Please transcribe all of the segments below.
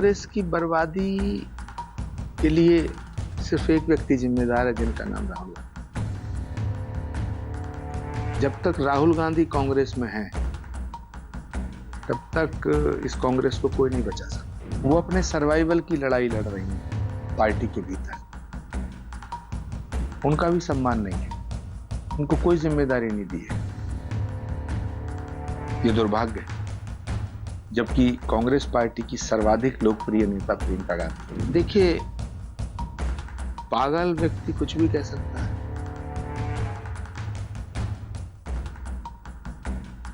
कांग्रेस की बर्बादी के लिए सिर्फ एक व्यक्ति जिम्मेदार है, जिनका नाम राहुल गांधी। जब तक राहुल गांधी कांग्रेस में है, तब तक इस कांग्रेस को कोई नहीं बचा सकता। वो अपने सर्वाइवल की लड़ाई लड़ रही है पार्टी के भीतर। उनका भी सम्मान नहीं है, उनको कोई जिम्मेदारी नहीं दी है। ये दुर्भाग्य है। जबकि कांग्रेस पार्टी की सर्वाधिक लोकप्रिय नेता प्रियंका गांधी। देखिए, पागल व्यक्ति कुछ भी कह सकता है।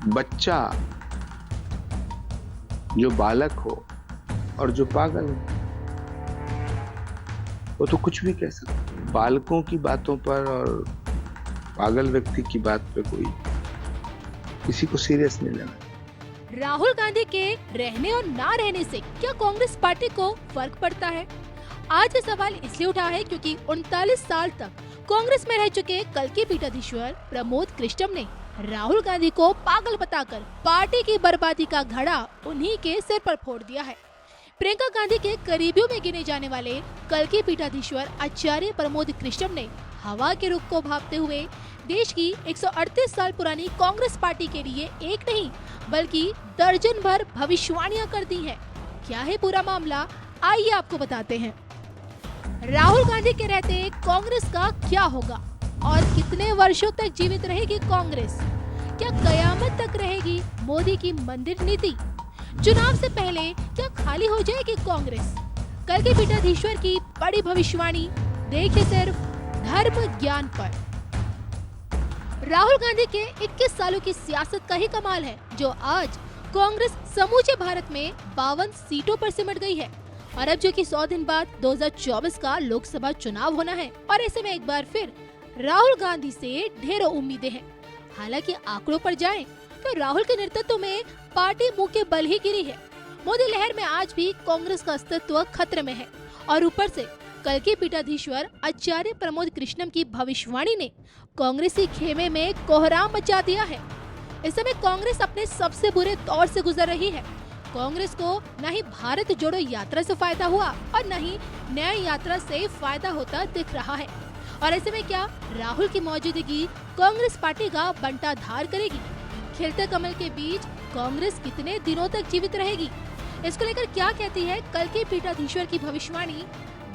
बच्चा जो बालक हो और जो पागल हो, वो तो कुछ भी कह सकता है। बालकों की बातों पर और पागल व्यक्ति की बात पे कोई किसी को सीरियस नहीं लेना। राहुल गांधी के रहने और ना रहने से क्या कांग्रेस पार्टी को फर्क पड़ता है? आज ये सवाल इसलिए उठा है क्योंकि 39 साल तक कांग्रेस में रह चुके कल के पीठाधीश्वर प्रमोद कृष्णम ने राहुल गांधी को पागल बताकर पार्टी की बर्बादी का घड़ा उन्हीं के सिर पर फोड़ दिया है। प्रियंका गांधी के करीबियों में गिने जाने वाले कल के पीठाधीश्वर आचार्य प्रमोद कृष्णम ने हवा के रुख को भांपते हुए देश की 138 साल पुरानी कांग्रेस पार्टी के लिए एक नहीं बल्कि दर्जन भर भविष्यवाणियां कर दी हैं। क्या है पूरा मामला, आइए आपको बताते हैं। राहुल गांधी के रहते कांग्रेस का क्या होगा और कितने वर्षों तक जीवित रहेगी कांग्रेस? क्या कयामत तक रहेगी मोदी की मंदिर नीति? चुनाव से पहले क्या खाली हो जाएगी कांग्रेस? कल के पीठाधीश्वर की बड़ी भविष्यवाणी देखिए सिर्फ धर्म ज्ञान पर। राहुल गांधी के 21 सालों की सियासत का ही कमाल है, जो आज कांग्रेस समूचे भारत में 52 सीटों पर सिमट गई है। और अब जो कि 100 दिन बाद 2024 का लोकसभा चुनाव होना है, और ऐसे में एक बार फिर राहुल गांधी से ढेरों उम्मीदें हैं। हालांकि आंकड़ों पर जाएं तो राहुल के नेतृत्व में पार्टी मुंह के बल ही गिरी है। मोदी लहर में आज भी कांग्रेस का अस्तित्व खतरे में है और ऊपर से कल के पीठाधीश्वर आचार्य प्रमोद कृष्णम की भविष्यवाणी ने कांग्रेसी खेमे में कोहराम मचा दिया है। इस समय कांग्रेस अपने सबसे बुरे दौर से गुजर रही है। कांग्रेस को न ही भारत जोड़ो यात्रा से फायदा हुआ और न ही न्याय यात्रा से फायदा होता दिख रहा है। और ऐसे में क्या राहुल की मौजूदगी कांग्रेस पार्टी का बंटाधार करेगी? खिलते कमल के बीच कांग्रेस कितने दिनों तक जीवित रहेगी? इसको लेकर क्या कहती है कल के पीठाधीश्वर की भविष्यवाणी?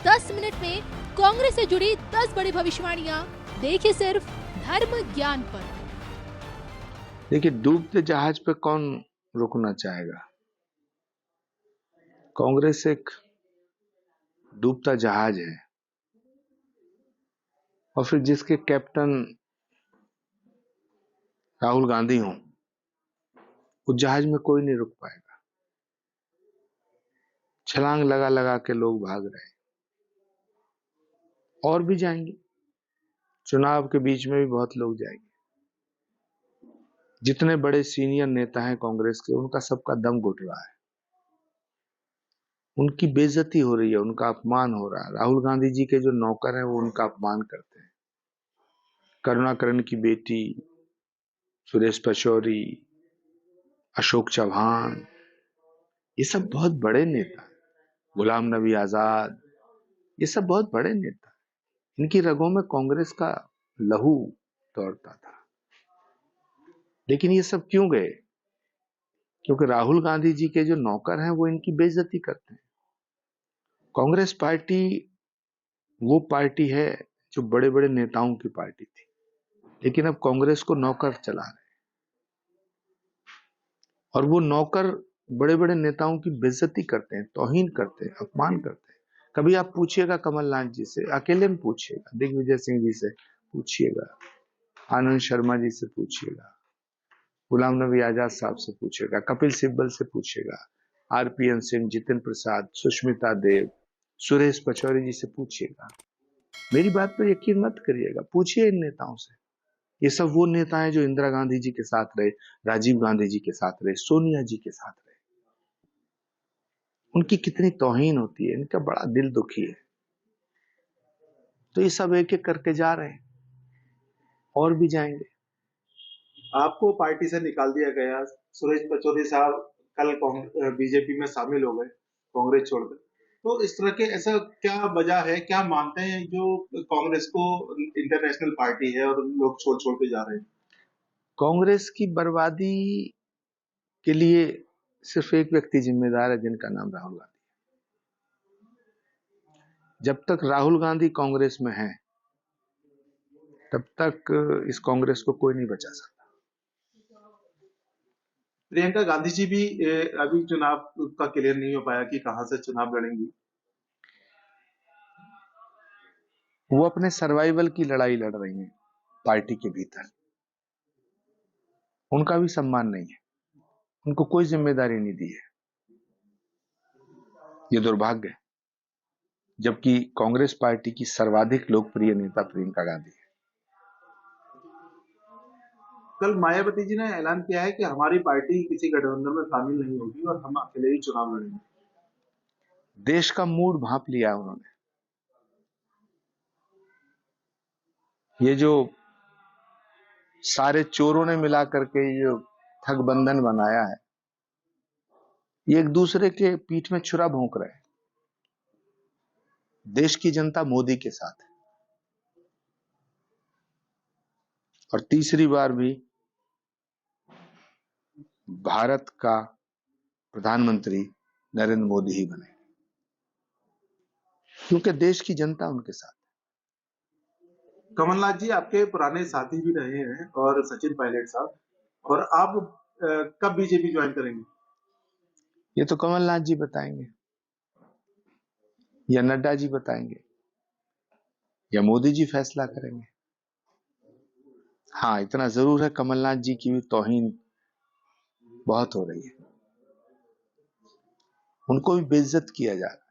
10 मिनट में कांग्रेस से जुड़ी 10 बड़ी भविष्यवाणियां देखिए सिर्फ धर्म ज्ञान पर। देखिए, डूबते जहाज पे कौन रुकना चाहेगा? कांग्रेस एक डूबता जहाज है और फिर जिसके कैप्टन राहुल गांधी हों, उस जहाज में कोई नहीं रुक पाएगा। छलांग लगा लगा के लोग भाग रहे हैं और भी जाएंगे। चुनाव के बीच में भी बहुत लोग जाएंगे। जितने बड़े सीनियर नेता हैं कांग्रेस के, उनका सबका दम घुट रहा है। उनकी बेइज्जती हो रही है, उनका अपमान हो रहा है। राहुल गांधी जी के जो नौकर हैं वो उनका अपमान करते हैं। करुणाकरण की बेटी, सुरेश पचौरी, अशोक चौहान, ये सब बहुत बड़े नेता हैं। गुलाम नबी आजाद, ये सब बहुत बड़े नेता। इनकी रगों में कांग्रेस का लहू दौड़ता था। लेकिन ये सब क्यों गए? क्योंकि राहुल गांधी जी के जो नौकर हैं वो इनकी बेइज्जती करते हैं। कांग्रेस पार्टी वो पार्टी है जो बड़े बड़े नेताओं की पार्टी थी, लेकिन अब कांग्रेस को नौकर चला रहे हैं और वो नौकर बड़े बड़े नेताओं की बेइज्जती करते हैं, तौहीन करते हैं, अपमान करते हैं। कभी आप पूछिएगा कमलनाथ जी से, अकेले में पूछिएगा, दिग्विजय सिंह जी से पूछिएगा, आनंद शर्मा जी से पूछिएगा, गुलाम नबी आजाद साहब से पूछिएगा, कपिल सिब्बल से पूछिएगा, आरपीएन सिंह, जितिन प्रसाद, सुष्मिता देव, सुरेश पचौरी जी से पूछिएगा। मेरी बात पर यकीन मत करिएगा, पूछिए इन नेताओं से। ये सब वो नेता हैं जो इंदिरा गांधी जी के साथ रहे, राजीव गांधी जी के साथ रहे, सोनिया जी के साथ रहे। उनकी कितनी तौहीन होती है, इनका बड़ा दिल दुखी है। तो ये सब एक एक करके जा रहे हैं और भी जाएंगे। आपको पार्टी से निकाल दिया गया। सुरेश पचौरी साहब कल बीजेपी में शामिल हो गए कांग्रेस छोड़कर। तो इस तरह के ऐसा क्या वजह है, क्या मानते हैं जो कांग्रेस को इंटरनेशनल पार्टी है और लोग छोड़ छोड़ के जा रहे हैं? कांग्रेस की बर्बादी के लिए सिर्फ एक व्यक्ति जिम्मेदार है, जिनका नाम राहुल गांधी। जब तक राहुल गांधी कांग्रेस में है, तब तक इस कांग्रेस को कोई नहीं बचा सकता। प्रियंका गांधी जी भी अभी चुनाव का क्लियर नहीं हो पाया कि कहां से चुनाव लड़ेंगी। वो अपने सर्वाइवल की लड़ाई लड़ रही हैं पार्टी के भीतर। उनका भी सम्मान नहीं है, उनको कोई जिम्मेदारी नहीं दी है। ये दुर्भाग्य है, जबकि कांग्रेस पार्टी की सर्वाधिक लोकप्रिय नेता प्रियंका गांधी है। कल मायावती जी ने ऐलान किया है कि हमारी पार्टी किसी गठबंधन में शामिल नहीं होगी और हम अकेले ही चुनाव लड़ेंगे। देश का मूड भांप लिया उन्होंने। ये जो सारे चोरों ने मिला करके ये ठग बंधन बनाया है, ये एक दूसरे के पीठ में छुरा भोंक रहे हैं। देश की जनता मोदी के साथ है, और तीसरी बार भी भारत का प्रधानमंत्री नरेंद्र मोदी ही बने, क्योंकि देश की जनता उनके साथ है। कमलनाथ जी आपके पुराने साथी भी रहे हैं, और सचिन पायलट साहब, और आप कब बीजेपी ज्वाइन करेंगे? ये तो कमलनाथ जी बताएंगे, या नड्डा जी बताएंगे, या मोदी जी फैसला करेंगे। हाँ, इतना जरूर है, कमलनाथ जी की भी तौहीन बहुत हो रही है, उनको भी बेइज्जत किया जा रहा है।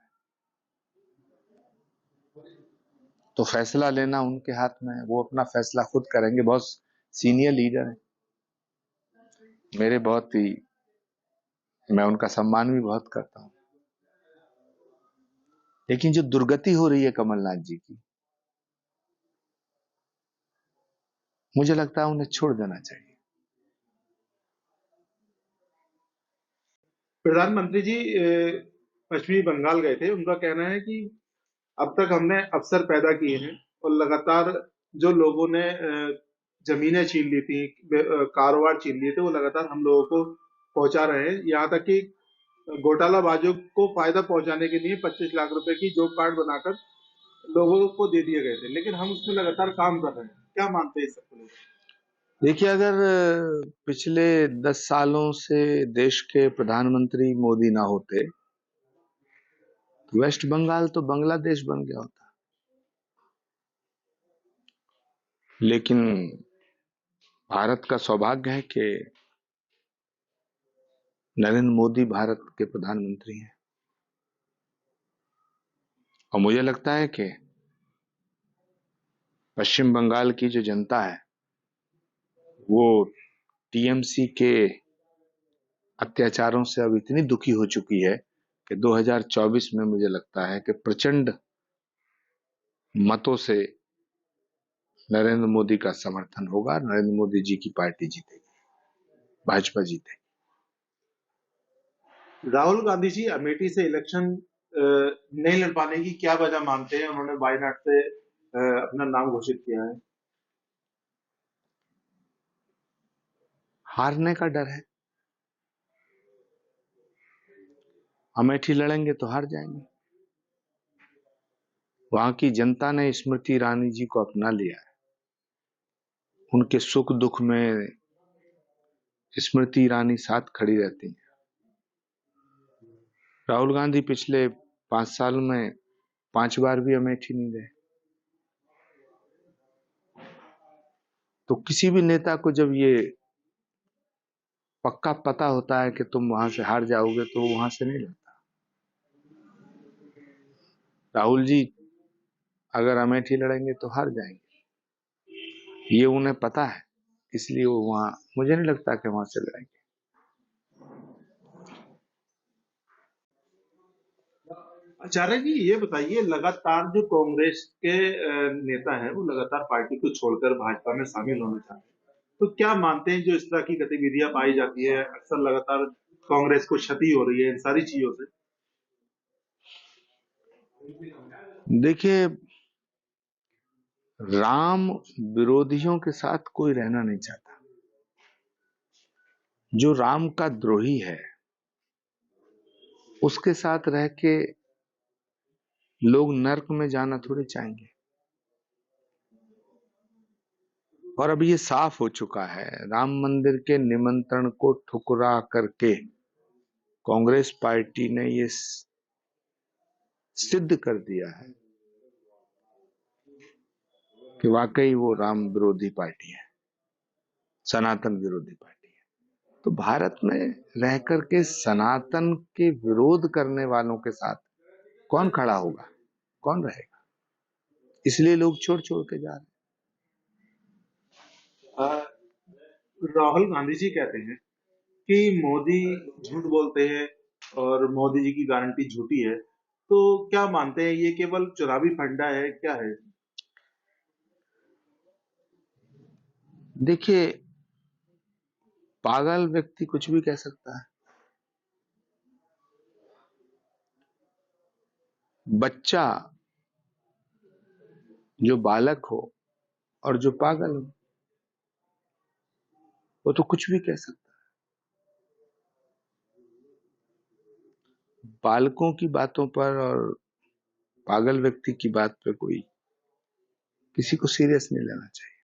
तो फैसला लेना उनके हाथ में है, वो अपना फैसला खुद करेंगे। बहुत सीनियर लीडर हैं, मेरे बहुत ही, मैं उनका सम्मान भी बहुत करता हूं। लेकिन जो दुर्गति हो रही है कमलनाथ जी की, मुझे लगता है उन्हें छोड़ देना चाहिए। प्रधानमंत्री जी पश्चिमी बंगाल गए थे। उनका कहना है कि अब तक हमने अवसर पैदा किए हैं, और लगातार जो लोगों ने जमीनें छीन ली थी, कारोबार छीन लिए थे, वो लगातार हम लोगों को पहुंचा रहे हैं। यहाँ तक कि घोटालाबाजों को फायदा पहुंचाने के लिए 25 लाख रुपए की जॉब कार्ड बनाकर लोगों को दे दिए गए थे, लेकिन हम उसमें लगातार काम कर रहे हैं। क्या मानते हैं इस सबको लेकर? देखिए, अगर पिछले 10 सालों से देश के प्रधानमंत्री मोदी ना होते, तो वेस्ट बंगाल तो बांग्लादेश बन गया होता। लेकिन भारत का सौभाग्य है कि नरेंद्र मोदी भारत के प्रधानमंत्री हैं, और मुझे लगता है कि पश्चिम बंगाल की जो जनता है, वो टीएमसी के अत्याचारों से अब इतनी दुखी हो चुकी है कि 2024 में मुझे लगता है कि प्रचंड मतों से नरेंद्र मोदी का समर्थन होगा, नरेंद्र मोदी जी की पार्टी जीतेगी, भाजपा जीतेगी। राहुल गांधी जी अमेठी से इलेक्शन नहीं लड़ पाने की क्या वजह मानते हैं? उन्होंने वायनाड से अपना नाम घोषित किया है। हारने का डर है। अमेठी लड़ेंगे तो हार जाएंगे। वहां की जनता ने स्मृति ईरानी जी को अपना लिया है। उनके सुख दुख में स्मृति ईरानी साथ खड़ी रहती हैं। राहुल गांधी पिछले 5 साल में 5 बार भी अमेठी नहीं गए। तो किसी भी नेता को जब ये पक्का पता होता है कि तुम वहां से हार जाओगे, तो वो वहां से नहीं लड़ता। राहुल जी अगर अमेठी लड़ेंगे तो हार जाएंगे, ये उन्हें पता है, इसलिए वो वहां, मुझे नहीं लगता कि वहां से लड़ेंगे। आचार्य जी ये बताइए, लगातार जो कांग्रेस के नेता हैं वो लगातार पार्टी को छोड़कर भाजपा में शामिल होना चाहते हैं, तो क्या मानते हैं जो इस तरह की गतिविधियां पाई जाती है, अक्सर लगातार कांग्रेस को क्षति हो रही है इन सारी चीजों से? देखिए, राम विरोधियों के साथ कोई रहना नहीं चाहता। जो राम का द्रोही है उसके साथ रह के लोग नर्क में जाना थोड़ी चाहेंगे। और अब ये साफ हो चुका है, राम मंदिर के निमंत्रण को ठुकरा करके कांग्रेस पार्टी ने ये सिद्ध कर दिया है कि वाकई वो राम विरोधी पार्टी है, सनातन विरोधी पार्टी है। तो भारत में रह करके सनातन के विरोध करने वालों के साथ कौन खड़ा होगा, कौन रहेगा? इसलिए लोग छोड़ छोड़ के जा रहे हैं। राहुल गांधी जी कहते हैं कि मोदी झूठ बोलते हैं और मोदी जी की गारंटी झूठी है। तो क्या मानते हैं, ये केवल चुनावी फंडा है, क्या है? देखिए, पागल व्यक्ति कुछ भी कह सकता है। बच्चा जो बालक हो और जो पागल हो वो तो कुछ भी कह सकता है। बालकों की बातों पर और पागल व्यक्ति की बात पे कोई किसी को सीरियस नहीं लेना चाहिए।